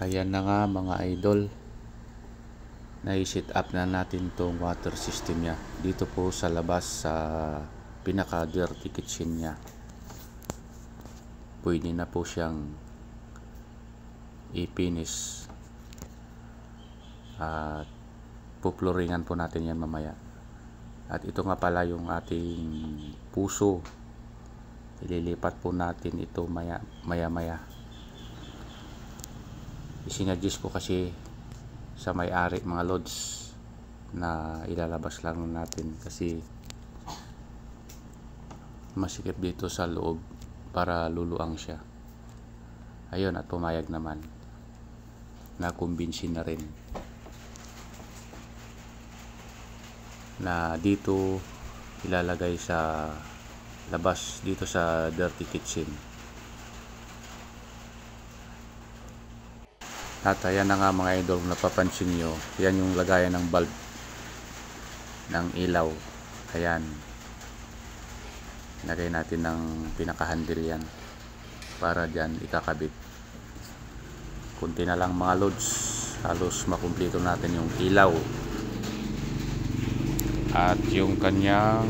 Ayan na nga mga idol, na-set up na natin tong water system nya dito po sa labas sa pinaka dirty kitchen nya. Pwede na po siyang ipinis at puploringan po natin yan mamaya. At ito nga pala yung ating puso, ililipat po natin ito maya maya. Isinadjust ko kasi sa may-ari mga lods na ilalabas lang natin kasi masikip dito sa loob para luluang siya. Ayun, at pumayag naman, nakumbinsin na rin na dito ilalagay sa labas dito sa dirty kitchen. At ayan na nga mga idol, napapansin nyo, yan yung lagayan ng bulb ng ilaw. Ayan, lagay natin ng pinaka-handle yan para dyan ikakabit. Kunti na lang mga loads, halos makumpleto natin yung ilaw at yung kanyang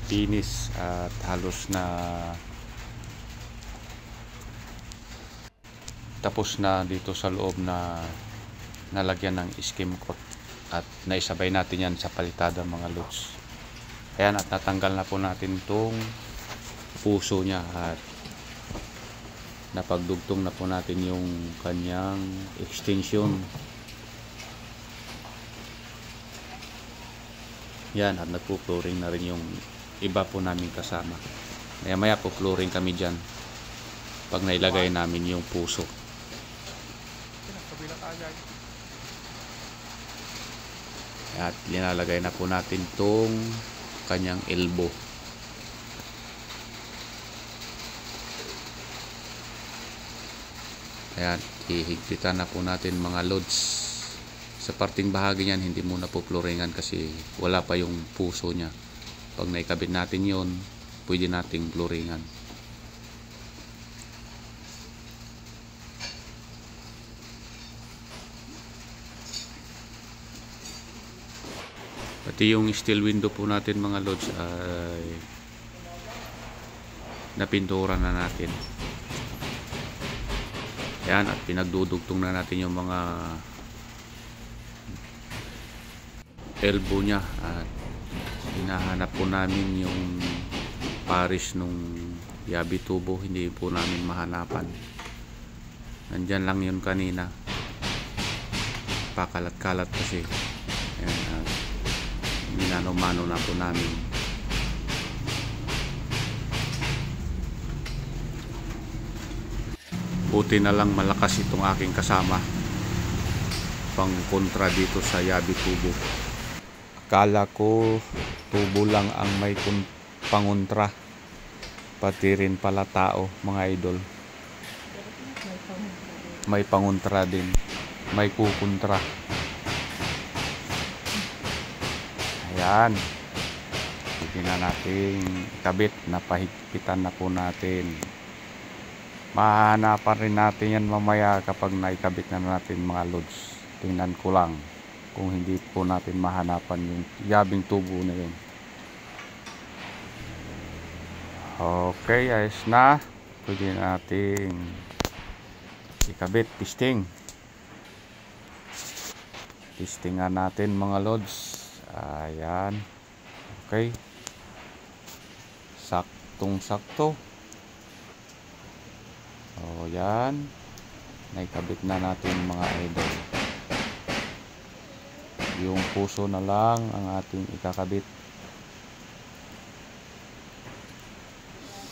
finish, at halos na tapos na dito sa loob na nalagyan ng skim coat at naisabay natin yan sa palitada mga loads. Ayan, at natanggal na po natin tong puso nya at napagdugtong na po natin yung kanyang extension. Yan, at nagpo-flooring na rin yung iba po namin kasama. Maya po flooring kami dyan pag nailagay namin yung puso. At linalagay na po natin tong kanyang elbow. Ayan, ihigpitan na po natin mga loads. Sa parting bahagi niyan, hindi muna po flooringan kasi wala pa yung puso niya. Pag naikabit natin yon, pwede nating flooringan. Pati yung steel window po natin mga loads ay napintura na natin. Ayan, at pinagdudugtong na natin yung mga elbow nya at hinahanap po namin yung paris nung yabi tubo. Hindi po namin mahanapan, nandyan lang yun kanina, pakalat-kalat kasi. Ayan, minano-mano na po namin. Buti na lang malakas itong aking kasama pang kontra dito sa yabi tubo. Akala ko tubo lang ang may pangontra, pati rin pala tao mga idol, may pangontra din, may kukontra. Ayan, hindi na natin kabit, napahigpitan na po natin. Mahanapan rin natin yan mamaya kapag naikabit na natin mga loads. Tingnan ko lang kung hindi po natin mahanapan yung yabing tubo na yun. Okay, ayos na. Pwede natin ikabit, testing. Testingan natin mga loads. Ayan, okay, saktong sakto. O yan, naikabit na natin mga idol. Yung puso na lang ang ating ikakabit.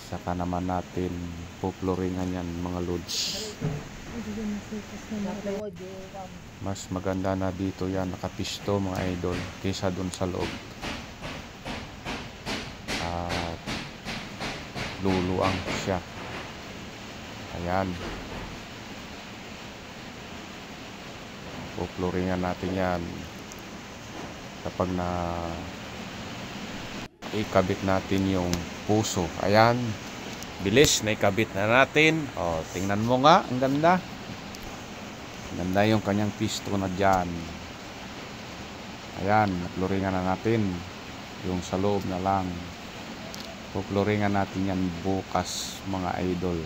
Saka naman natin puploringan yan mga loads. Mas maganda na dito yan nakapisto mga idol kaysa dun sa loob. At luluang siya. Ayan, puploringan natin yan kapag na ikabit natin yung puso. Ayan, bilis, naikabit na natin. O, tingnan mo nga, ang ganda. Ganda yung kanyang pisto na dyan. Ayan, napluringan na natin. Yung sa loob na lang. Pupluringan natin yan bukas mga idol.